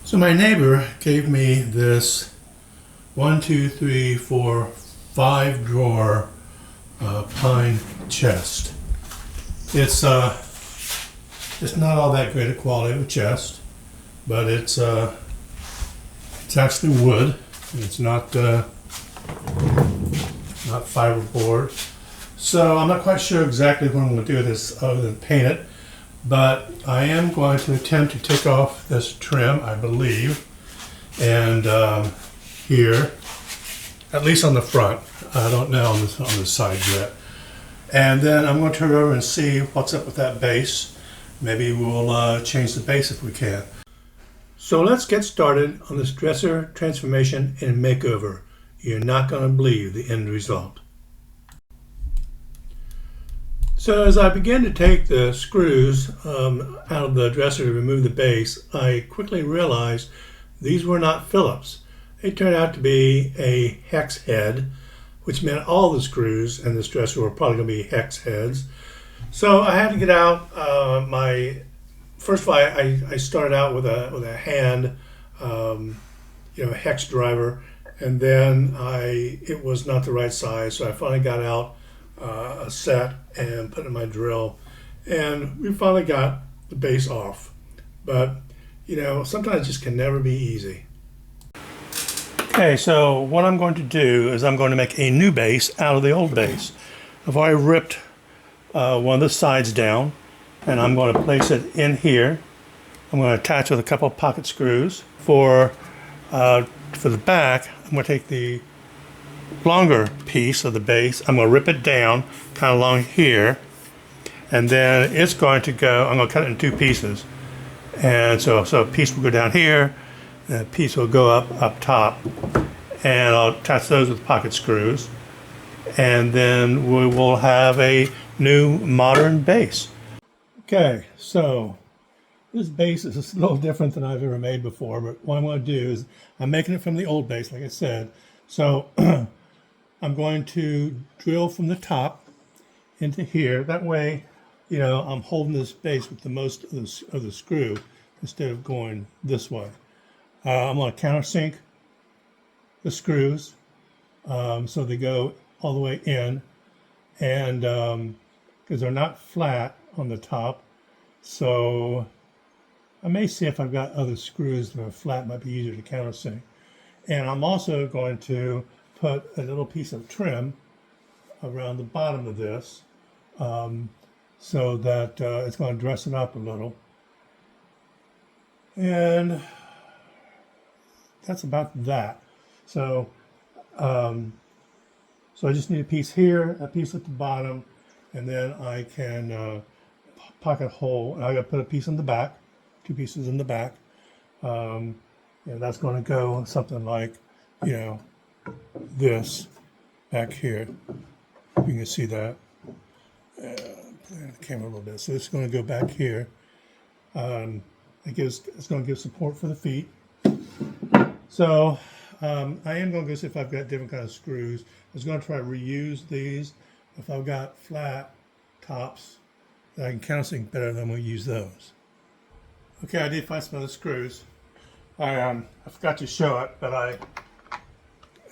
So my neighbor gave me this 1, 2, 3, 4, 5 drawer pine chest. It's not all that great a quality of a chest, but it's actually wood. It's not fiberboard. So I'm not quite sure exactly what I'm going to do with this other than paint it. But I am going to attempt to take off this trim, I believe, and here, at least on the front. I don't know on the side yet. And then I'm going to turn it over and see what's up with that base. Maybe we'll change the base if we can. So let's get started on this dresser transformation and makeover. You're not going to believe the end result. So as I began to take the screws out of the dresser to remove the base, I quickly realized these were not Phillips. They turned out to be a hex head, which meant all the screws in this dresser were probably going to be hex heads. So I had to get out first of all, I started out with a hand, hex driver, and then it was not the right size, so I finally got out a set and put in my drill, and we finally got the base off. But sometimes it just can never be easy. Okay, so what I'm going to do is I'm going to make a new base out of the old base. I've already ripped one of the sides down, and I'm going to place it in here. I'm going to attach with a couple of pocket screws. For the back, I'm going to take the longer piece of the base. I'm going to rip it down kind of along here, and then it's going to go, I'm going to cut it in two pieces. And so a piece will go down here, and a piece will go up top, and I'll attach those with pocket screws, and then we will have a new modern base. Okay, so this base is a little different than I've ever made before, but what I'm going to do is I'm making it from the old base, like I said. So I'm going to drill from the top into here. That way, I'm holding this base with the most of the screw instead of going this way. I'm going to countersink the screws so they go all the way in, and because they're not flat on the top, so I may see if I've got other screws that are flat, might be easier to countersink. And I'm also going to put a little piece of trim around the bottom of this so that it's going to dress it up a little. And that's about that. So I just need a piece here, a piece at the bottom, and then I can pocket hole. And I got to put a piece in the back, 2 pieces in the back. And that's going to go something like, this back here. You can see that. Put the camera a little bit. So it's going to go back here. It's going to give support for the feet. So I am going to go see if I've got different kind of screws. I was going to try to reuse these. If I've got flat tops that I can countersink better, then we'll use those. Okay, I did find some other screws. I forgot to show it, but I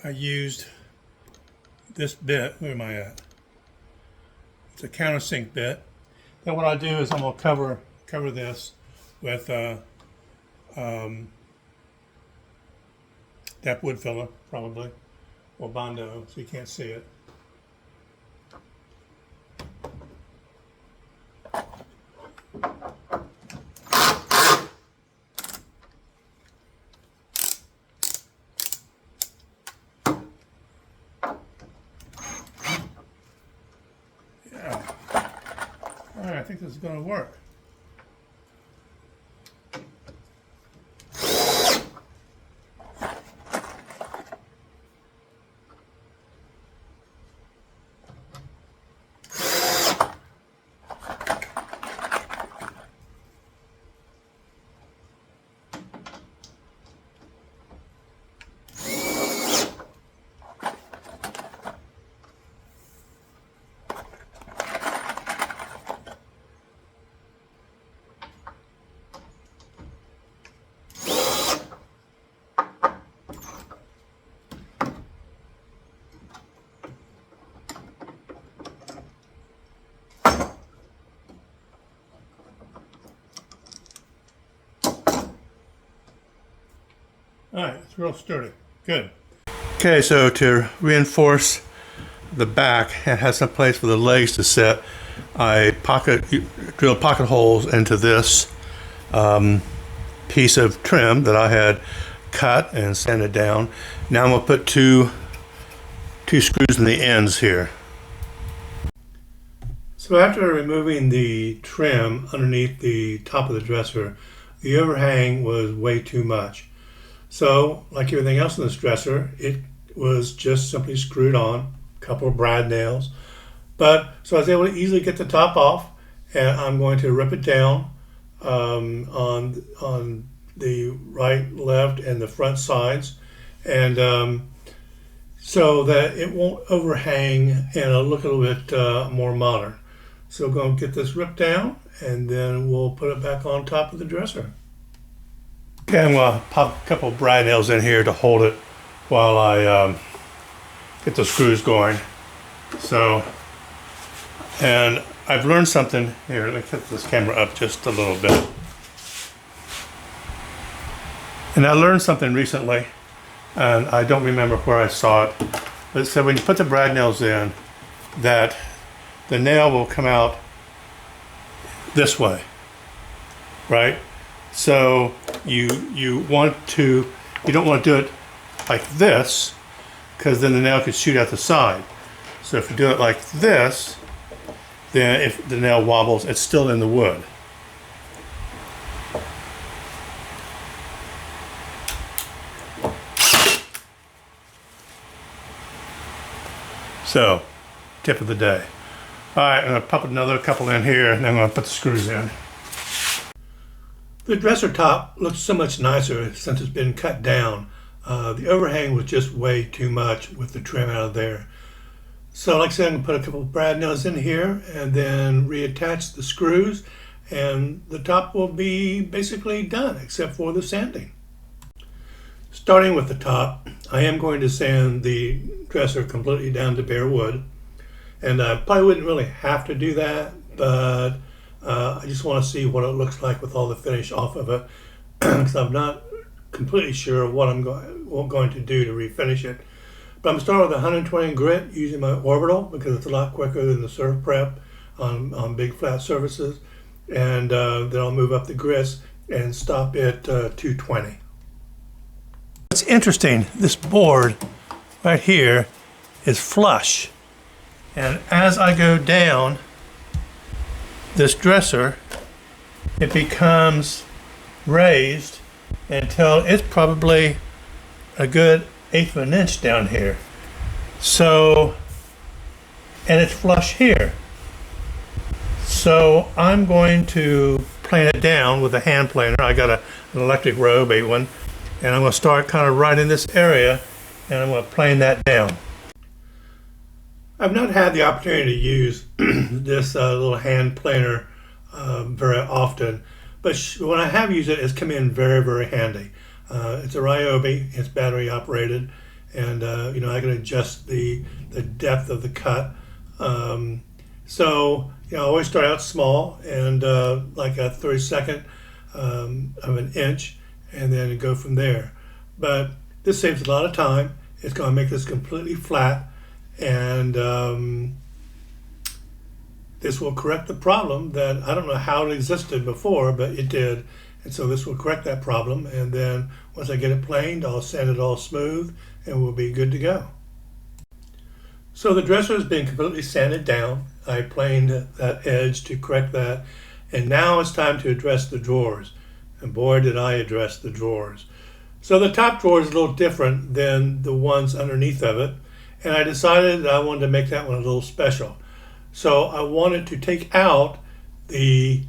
used this bit. Where am I at? It's a countersink bit. Then what I'll do is I'm going to cover this with DAP Wood Filler, probably, or Bondo, so you can't see it. I think this is going to work. All right, it's real sturdy. Good. Okay, so to reinforce the back and have some place for the legs to sit, I drill pocket holes into this piece of trim that I had cut and sanded down. Now I'm going to put two screws in the ends here. So after removing the trim underneath the top of the dresser, the overhang was way too much. So, like everything else in this dresser, it was just simply screwed on, a couple of brad nails. So I was able to easily get the top off, and I'm going to rip it down on the right, left, and the front sides, and so that it won't overhang and it'll look a little bit more modern. So go and get this ripped down, and then we'll put it back on top of the dresser. Okay, I'm going to pop a couple of brad nails in here to hold it while I get the screws going. So, and I've learned something here. Let me put this camera up just a little bit. And I learned something recently, and I don't remember where I saw it, but it said when you put the brad nails in, that the nail will come out this way, right? So you don't want to do it like this, because then the nail could shoot out the side. So if you do it like this, then if the nail wobbles, it's still in the wood. So, tip of the day. All right, I'm going to pop another couple in here, and then I'm going to put the screws in. The dresser top looks so much nicer since it's been cut down. The overhang was just way too much with the trim out of there. So like I said, I'm going to put a couple of brad nails in here and then reattach the screws, and the top will be basically done except for the sanding. Starting with the top, I am going to sand the dresser completely down to bare wood, and I probably wouldn't really have to do that, but I just want to see what it looks like with all the finish off of it, because I'm not completely sure what I'm going to do to refinish it. But I'm going to start with 120 grit using my Orbital, because it's a lot quicker than the SurfPrep on big flat surfaces, and then I'll move up the grits and stop at 220. What's interesting, this board right here is flush, and as I go down this dresser, it becomes raised until it's probably a good 1/8 of an inch down here. So, and it's flush here. So I'm going to plane it down with a hand planer. I got an electric Ryobi one, and I'm going to start kind of right in this area, and I'm going to plane that down. I've not had the opportunity to use this little hand planer very often, but when I have used it, it's come in very, very handy. It's a Ryobi, it's battery operated, and I can adjust the depth of the cut. So I always start out small and like a 32nd of an inch, and then go from there. But this saves a lot of time. It's going to make this completely flat, and this will correct the problem that I don't know how it existed before, but it did. And so this will correct that problem, and then once I get it planed, I'll sand it all smooth and we'll be good to go. So the dresser has been completely sanded down. I planed that edge to correct that, and now it's time to address the drawers. And boy, did I address the drawers. So the top drawer is a little different than the ones underneath of it, and I decided that I wanted to make that one a little special. So I wanted to take out the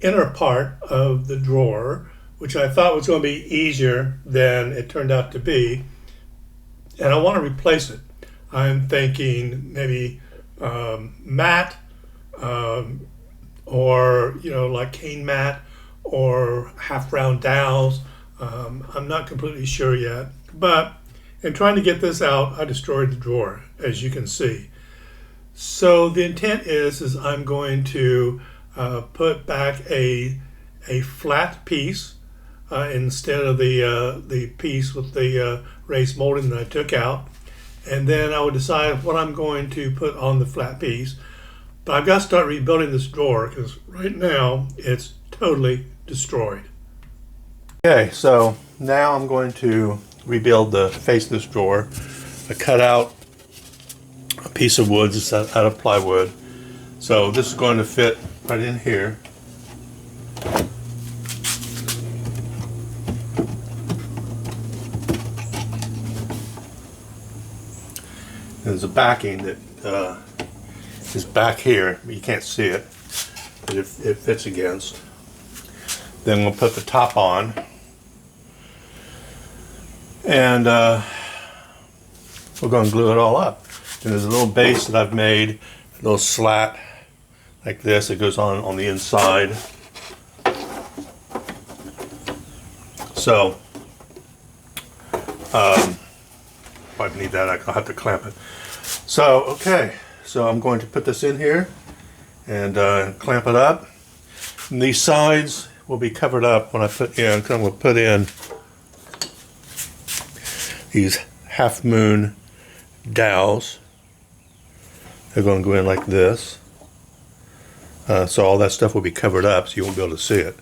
inner part of the drawer, which I thought was going to be easier than it turned out to be, and I want to replace it. I'm thinking maybe matte, or like cane matte, or half round dowels. I'm not completely sure yet, but in trying to get this out, I destroyed the drawer, as you can see. So the intent is I'm going to put back a flat piece instead of the piece with the raised molding that I took out. And then I would decide what I'm going to put on the flat piece. But I've got to start rebuilding this drawer because right now it's totally destroyed. Okay, so now I'm going to rebuild the face of this drawer. I cut out a piece of wood just out of plywood. So this is going to fit right in here. There's a backing that is back here. You can't see it, but it fits against. Then we'll put the top on. And we're going to glue it all up. And there's a little base that I've made, a little slat like this. It goes on the inside. So, if I need that, I'll have to clamp it. So, okay. So I'm going to put this in here and clamp it up. And these sides will be covered up when I put in, because I'm going to put in these half moon dowels. They're going to go in like this. So all that stuff will be covered up so you won't be able to see it.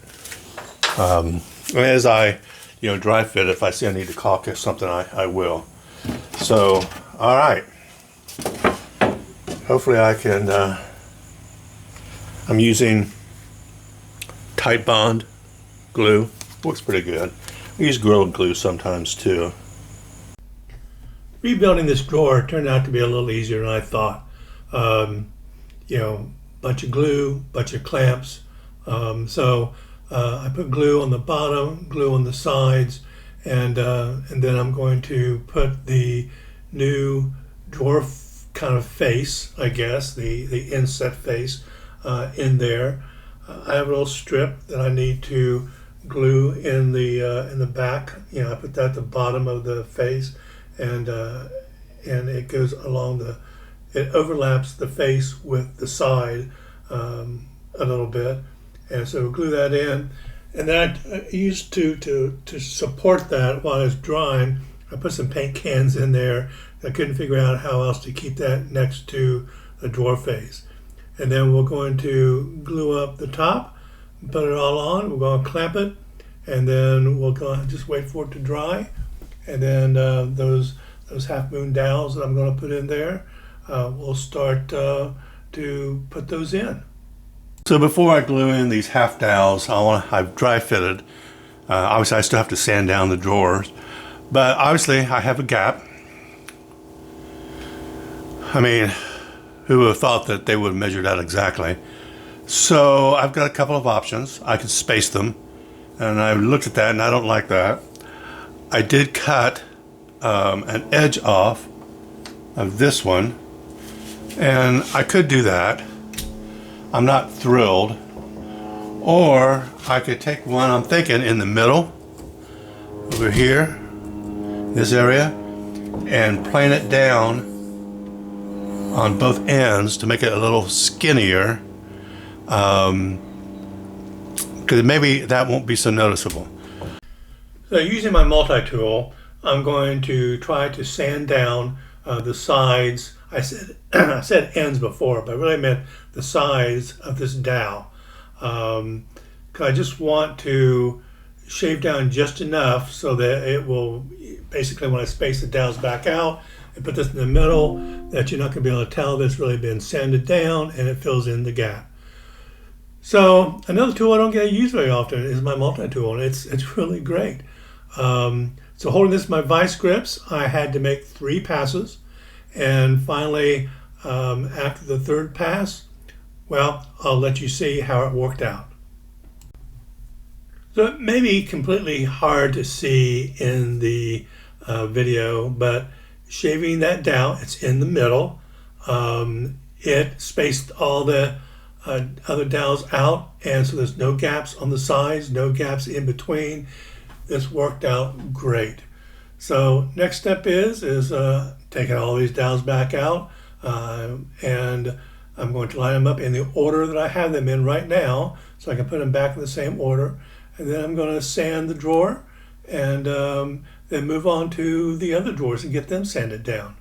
As I dry fit, if I see I need to caulk or something, I will. So, all right. Hopefully I can, I'm using Tite Bond glue. Works pretty good. I use Gorilla Glue sometimes too. Rebuilding this drawer turned out to be a little easier than I thought. Bunch of glue, bunch of clamps. So I put glue on the bottom, glue on the sides, and then I'm going to put the new drawer kind of face, I guess, the inset face in there. I have a little strip that I need to glue in the back. I put that at the bottom of the face, and it goes along it overlaps the face with the side a little bit, and so we'll glue that in. And then I used to support that while it's drying, I put some paint cans in there. I couldn't figure out how else to keep that next to the drawer face. And then we're going to glue up the top, put it all on. We're going to clamp it, and then we'll go just wait for it to dry. And then those half moon dowels that I'm going to put in there, we'll start to put those in. So before I glue in these half dowels, I've dry fitted. Obviously I still have to sand down the drawers, but obviously I have a gap. I mean, who would have thought that they would have measured out exactly? So I've got a couple of options. I can space them, and I looked at that and I don't like that. I did cut an edge off of this one, and I could do that. I'm not thrilled. Or I could take one, I'm thinking, in the middle, over here, this area, and plane it down on both ends to make it a little skinnier, because maybe that won't be so noticeable. So using my multi-tool, I'm going to try to sand down the sides. I said ends before, but I really meant the sides of this dowel. Because I just want to shave down just enough so that it will, basically when I space the dowels back out and put this in the middle, that you're not going to be able to tell that it's really been sanded down, and it fills in the gap. So another tool I don't get to use very often is my multi-tool, and it's really great. So holding this in my vice grips, I had to make 3 passes, and finally after the 3rd pass, well, I'll let you see how it worked out. So it may be completely hard to see in the video, but shaving that dowel, it's in the middle. It spaced all the other dowels out, and so there's no gaps on the sides, no gaps in between. This worked out great. So next step is taking all these dowels back out, and I'm going to line them up in the order that I have them in right now, so I can put them back in the same order. and then I'm going to sand the drawer and then move on to the other drawers and get them sanded down.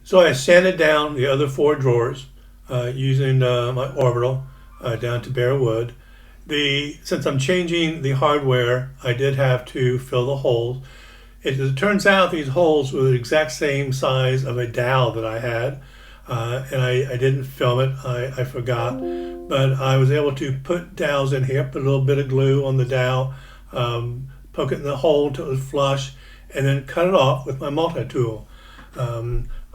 So I sanded down the other 4 drawers using my Orbital down to bare wood. Since I'm changing the hardware, I did have to fill the holes. It turns out these holes were the exact same size of a dowel that I had, and I didn't film it. I forgot, but I was able to put dowels in here, put a little bit of glue on the dowel, poke it in the hole until it was flush, and then cut it off with my multi-tool.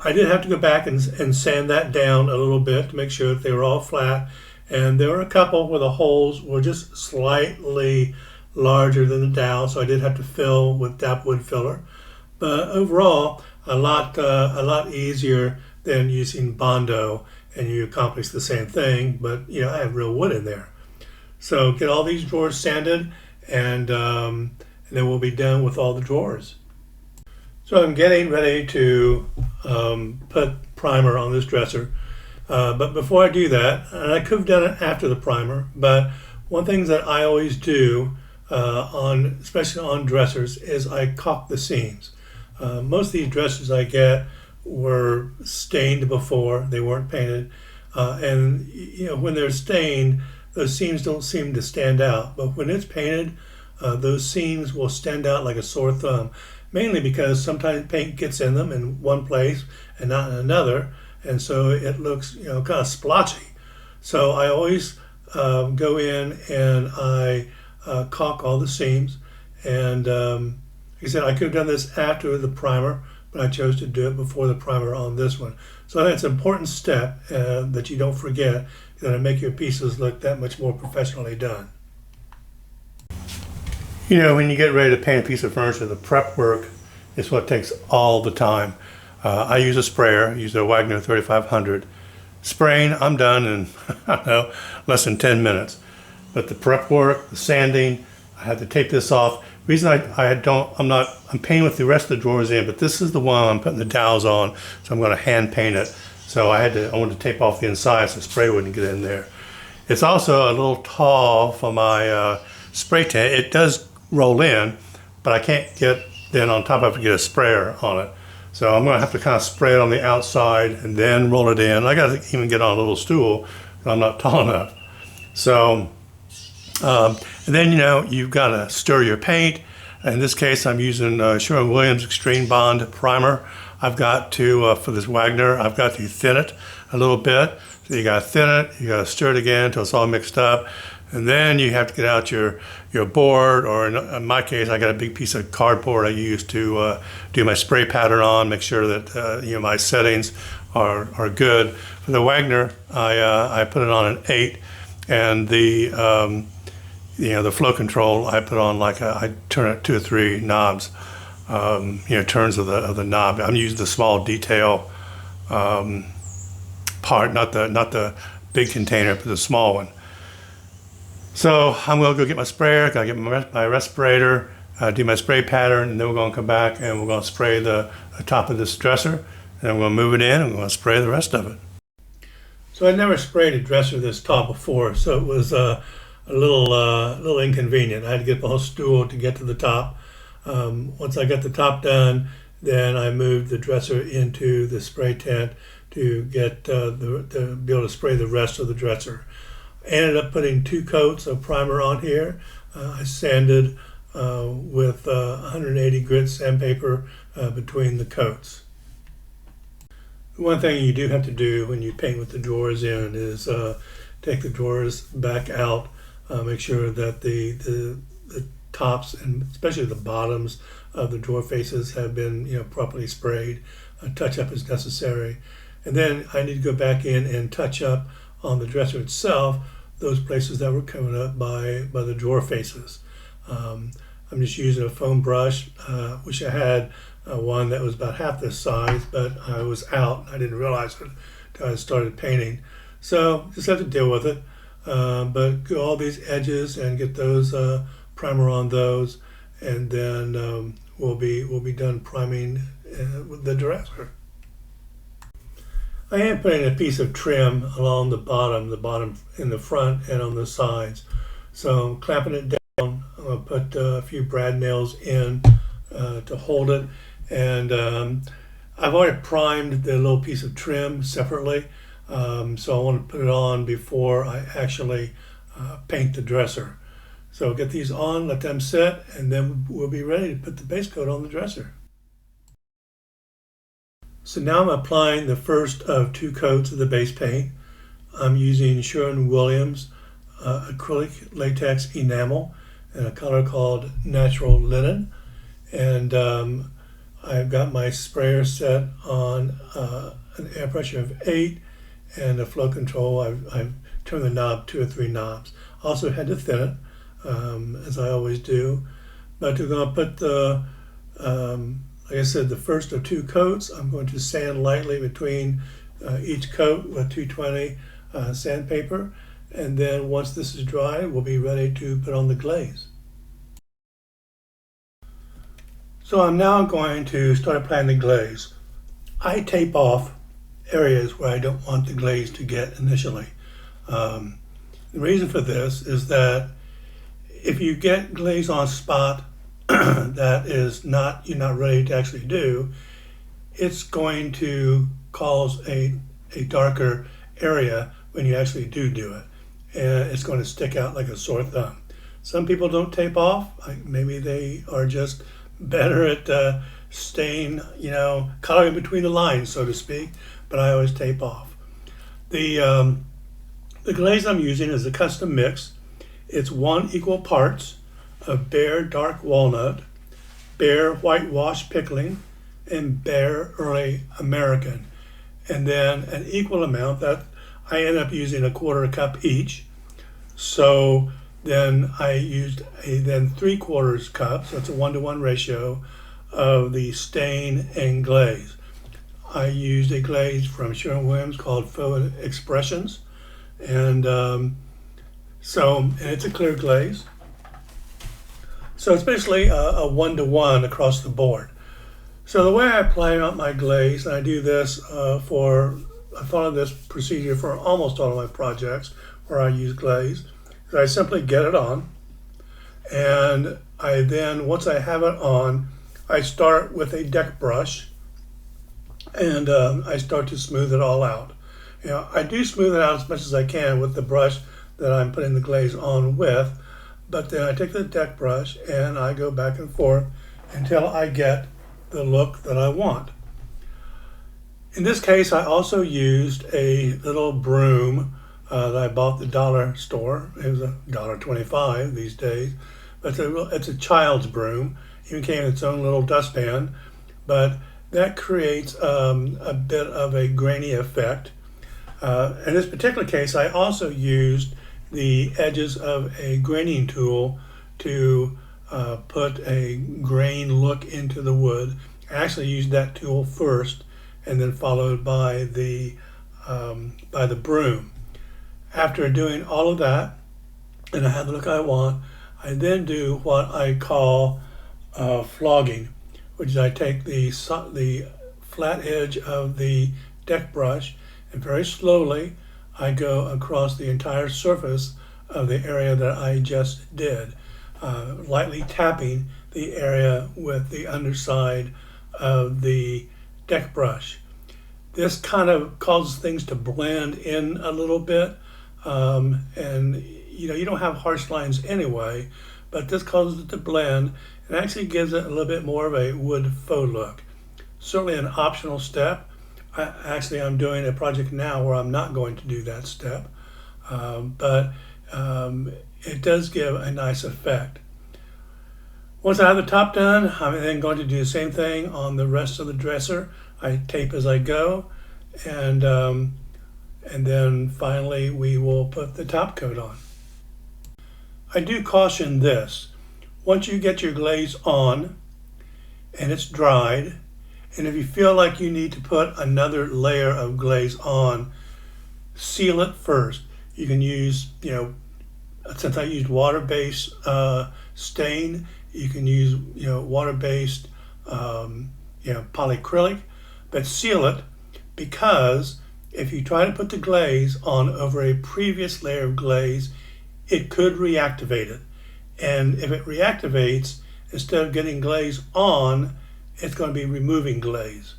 I did have to go back and sand that down a little bit to make sure that they were all flat. And there were a couple where the holes were just slightly larger than the dowel, so I did have to fill with DAP Wood Filler. But overall, a lot easier than using Bondo, and you accomplish the same thing, but I have real wood in there. So get all these drawers sanded, and then we'll be done with all the drawers. So I'm getting ready to put primer on this dresser. But before I do that, and I could have done it after the primer, but one thing that I always do, especially on dressers, is I caulk the seams. Most of these dressers I get were stained before, they weren't painted, and when they're stained, those seams don't seem to stand out. But when it's painted, those seams will stand out like a sore thumb, mainly because sometimes paint gets in them in one place and not in another. And so it looks, kind of splotchy. So I always go in and I caulk all the seams. And like I said, I could have done this after the primer, but I chose to do it before the primer on this one. So I think it's an important step that you don't forget, that'll make your pieces look that much more professionally done. When you get ready to paint a piece of furniture, the prep work is what takes all the time. I use a sprayer, I use a Wagner 3500. Spraying, I'm done in less than 10 minutes. But the prep work, the sanding, I had to take this off. The reason I'm painting with the rest of the drawers in, but this is the one I'm putting the dowels on, so I'm going to hand paint it. So I wanted to tape off the inside so the spray wouldn't get in there. It's also a little tall for my spray tent. It does roll in, but I can't get then on top of it to get a sprayer on it. So I'm going to have to kind of spray it on the outside and then roll it in. I got to even get on a little stool because I'm not tall enough. So, and then you've got to stir your paint. In this case, I'm using SHerwin-Williams Extreme Bond Primer. I've got to, for this Wagner, I've got to thin it a little bit. So you got to thin it, you got to stir it again until it's all mixed up. And then you have to get out your board, or in my case, I got a big piece of cardboard I use to do my spray pattern on, make sure that my settings are good. For the Wagner, I put it on an 8, and the flow control I put on I turn it 2 or 3 knobs, turns of the knob. I'm using the small detail part, not the big container, but the small one. So I'm going to go get my sprayer, gotta get my respirator, do my spray pattern, and then we're going to come back and we're going to spray the top of this dresser, and then we're going to move it in and we're going to spray the rest of it. So I never sprayed a dresser this tall before, so it was a little inconvenient. I had to get the whole stool to get to the top. Once I got the top done, then I moved the dresser into the spray tent to get to be able to spray the rest of the dresser. I ended up putting 2 coats of primer on here. I sanded with 180 grit sandpaper between the coats. One thing you do have to do when you paint with the drawers in is take the drawers back out, make sure that the tops and especially the bottoms of the drawer faces have been properly sprayed. A touch up is necessary, and then I need to go back in and touch up on the dresser itself those places that were covered up by the drawer faces. I'm just using a foam brush. Wish I had one that was about half this size, but I was out. I didn't realize it until I started painting. So just have to deal with it. But go all these edges and get those primer on those, and then we'll be done priming with the dresser. I am putting a piece of trim along the bottom in the front and on the sides. So I'm clamping it down. I'm going to put a few brad nails in to hold it. And I've already primed the little piece of trim separately. So I want to put it on before I actually paint the dresser. So get these on, let them sit, and then we'll be ready to put the base coat on the dresser. So now I'm applying the first of 2 coats of the base paint. I'm using SHerwin-Williams acrylic latex enamel in a color called Natural Linen. And I've got my sprayer set on an air pressure of 8 and a flow control. I've turned the knob 2 or 3 knobs. Also had to thin it, as I always do. But we're going to put the like I said, the first of 2 coats. I'm going to sand lightly between each coat with 220 sandpaper, and then once this is dry, we'll be ready to put on the glaze. So I'm now going to start applying the glaze. I tape off areas where I don't want the glaze to get initially. The reason for this is that if you get glaze on spot that is not, you're not ready to actually do, it's going to cause a darker area when you actually do it. And it's going to stick out like a sore thumb. Some people don't tape off. Maybe they are just better at staying, coloring between the lines, so to speak, but I always tape off. The glaze I'm using is a custom mix. It's 1 equal parts of Behr Dark Walnut, Behr White Wash Picking, and Behr Early American. And then an equal amount that I end up using 1/4 cup each. So then I used a 3/4 cup, so it's a 1-to-1 ratio of the stain and glaze. I used a glaze from Sherwin-Williams called Faux Expressions. And and it's a clear glaze. So it's basically a 1-to-1 across the board. So the way I apply out my glaze, and I do this I thought of this procedure for almost all of my projects where I use glaze, is I simply get it on, and I then, once I have it on, I start with a deck brush, and I start to smooth it all out. I do smooth it out as much as I can with the brush that I'm putting the glaze on with, but then I take the deck brush and I go back and forth until I get the look that I want. In this case, I also used a little broom that I bought at the dollar store. It was $1.25 these days, but it's a child's broom. It even came in its own little dustpan, but that creates a bit of a grainy effect. In this particular case, I also used the edges of a graining tool to put a grain look into the wood. I actually used that tool first, and then followed by the broom. After doing all of that, and I have the look I want, I then do what I call flogging, which is I take the flat edge of the deck brush, and very slowly I go across the entire surface of the area that I just did, lightly tapping the area with the underside of the deck brush. This kind of causes things to blend in a little bit, and you don't have harsh lines anyway, but this causes it to blend and actually gives it a little bit more of a wood faux look. Certainly an optional step. I'm doing a project now where I'm not going to do that step, but it does give a nice effect. Once I have the top done, I'm then going to do the same thing on the rest of the dresser. I tape as I go, and then finally we will put the top coat on. I do caution this. Once you get your glaze on and it's dried, and if you feel like you need to put another layer of glaze on, seal it first. You can use, since I used water-based stain, you can use, water-based, polycrylic, but seal it, because if you try to put the glaze on over a previous layer of glaze, it could reactivate it. And if it reactivates, instead of getting glaze on, it's going to be removing glaze.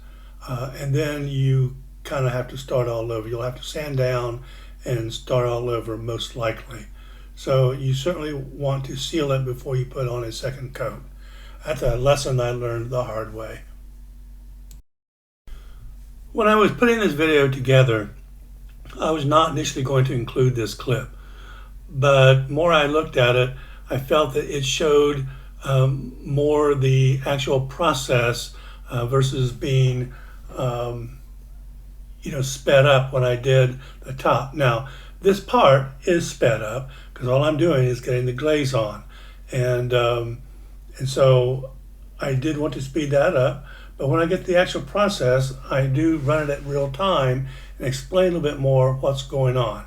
And then you kind of have to start all over. You'll have to sand down and start all over most likely. So you certainly want to seal it before you put on a second coat. That's a lesson I learned the hard way. When I was putting this video together, I was not initially going to include this clip, but more I looked at it, I felt that it showed more the actual process versus being sped up when I did the top. Now, this part is sped up because all I'm doing is getting the glaze on, and so I did want to speed that up. But when I get the actual process, I do run it at real time and explain a little bit more what's going on.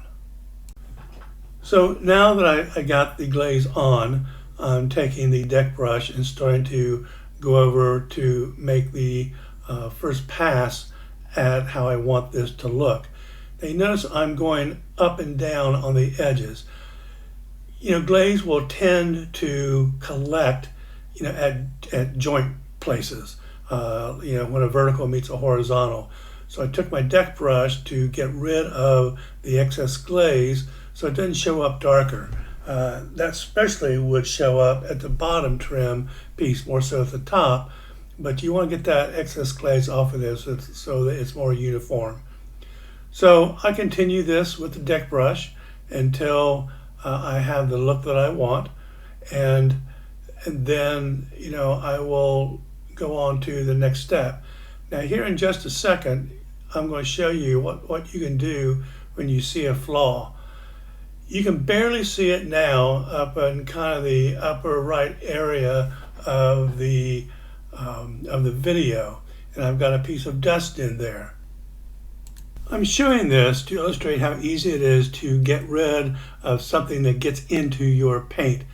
So now that I got the glaze on, I'm taking the deck brush and starting to go over to make the first pass at how I want this to look. Now you notice I'm going up and down on the edges. Glaze will tend to collect, at joint places. When a vertical meets a horizontal. So I took my deck brush to get rid of the excess glaze so it doesn't show up darker. That especially would show up at the bottom trim piece more so at the top, but you want to get that excess glaze off of this so that it's more uniform. So I continue this with the deck brush until I have the look that I want, and then I will go on to the next step. Now here in just a second, I'm going to show you what you can do when you see a flaw. You can barely see it now up in kind of the upper right area of the video, and I've got a piece of dust in there. I'm showing this to illustrate how easy it is to get rid of something that gets into your paint.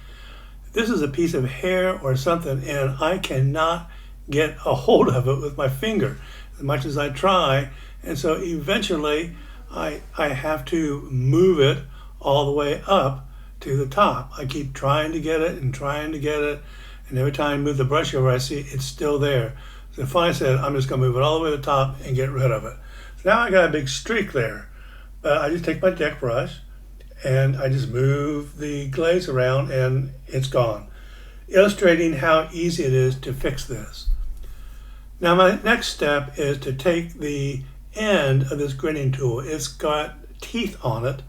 This is a piece of hair or something, and I cannot get a hold of it with my finger as much as I try, and so eventually I have to move it all the way up to the top. I keep trying to get it, and every time I move the brush over, I see it's still there. So finally I said, I'm just going to move it all the way to the top and get rid of it. So now I got a big streak there. I just take my deck brush and I just move the glaze around and it's gone, illustrating how easy it is to fix this. Now my next step is to take the end of this grading tool. It's got teeth on it,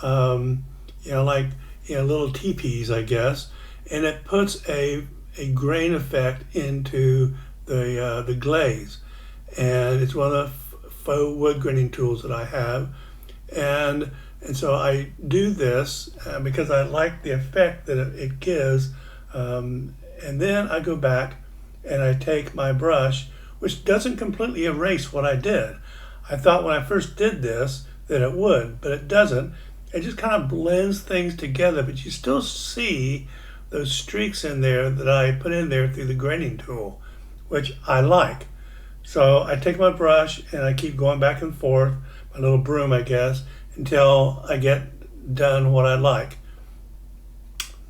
like little teepees, I guess, and it puts a grain effect into the glaze. And it's one of the faux wood grading tools that I have, and so I do this because I like the effect that it gives, and then I go back and I take my brush, which doesn't completely erase what I did. I thought when I first did this that it would, but it doesn't. It just kind of blends things together, but you still see those streaks in there that I put in there through the grading tool, which I like. So I take my brush and I keep going back and forth, my little broom, I guess, until I get done what I like.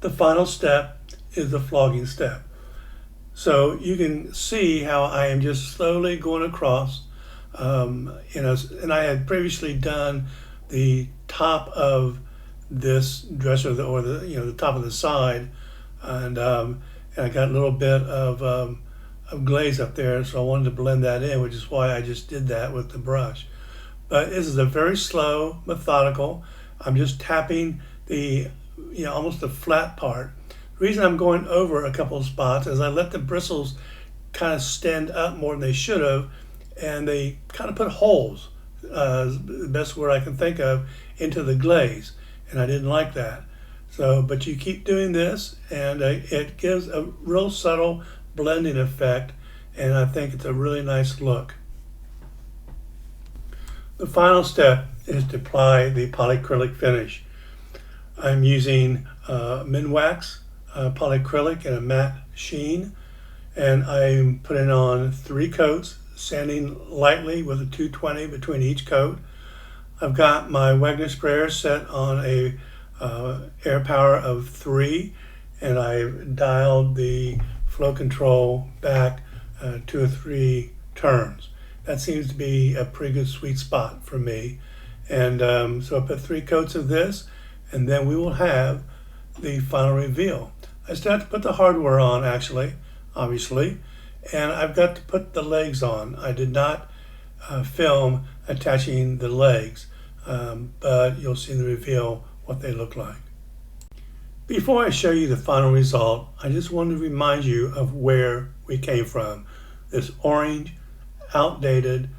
The final step is the flogging step. So you can see how I am just slowly going across, and I had previously done the top of this dresser, or the top of the side, and I got a little bit of glaze up there, so I wanted to blend that in, which is why I just did that with the brush. But this is a very slow, methodical. I'm just tapping the, almost the flat part. The reason I'm going over a couple of spots is I let the bristles kind of stand up more than they should have, and they kind of put holes, the best word I can think of, into the glaze, and I didn't like that. So, but you keep doing this, and it gives a real subtle blending effect, and I think it's a really nice look. The final step is to apply the polycrylic finish. I'm using Minwax polycrylic in a matte sheen, and I'm putting on 3 coats, sanding lightly with a 220 between each coat. I've got my Wagner sprayer set on a air power of 3, and I dialed the flow control back 2 or 3 turns. That seems to be a pretty good sweet spot for me. And so I put 3 coats of this, and then we will have the final reveal. I still have to put the hardware on, actually, obviously, and I've got to put the legs on. I did not film attaching the legs, but you'll see in the reveal what they look like. Before I show you the final result, I just want to remind you of where we came from. This orange, outdated,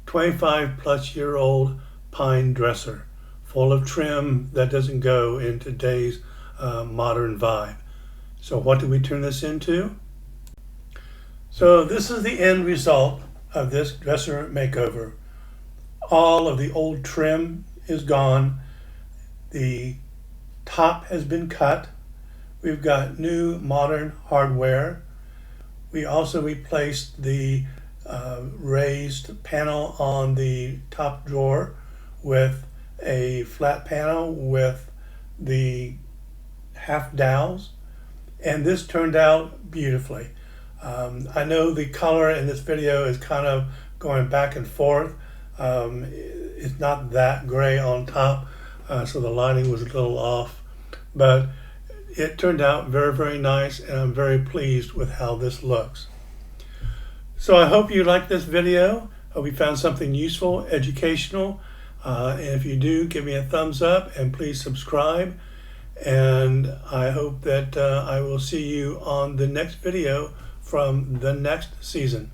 25-plus-year-old pine dresser, full of trim that doesn't go in today's modern vibe. So what did we turn this into? So this is the end result of this dresser makeover. All of the old trim is gone. The top has been cut. We've got new modern hardware. We also replaced the raised panel on the top drawer with a flat panel with the half dowels, and this turned out beautifully. I know the color in this video is kind of going back and forth. It's not that gray on top, so the lighting was a little off, but it turned out very, very nice, and I'm very pleased with how this looks. So I hope you liked this video. Hope you found something useful, educational, and if you do, give me a thumbs up and please subscribe. And I hope that I will see you on the next video from the next season.